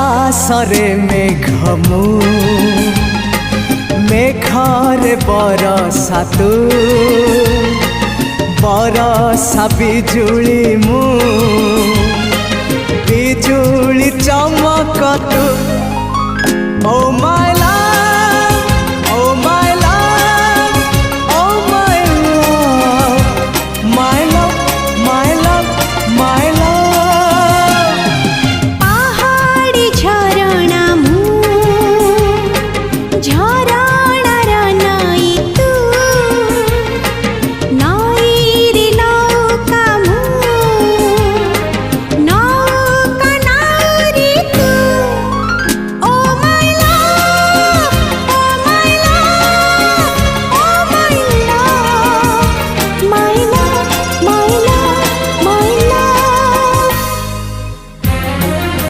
आकाशरे मेघमु मेघरे बरसा तू बरसा बिजुली मु बिजुली चमक तू ओ मा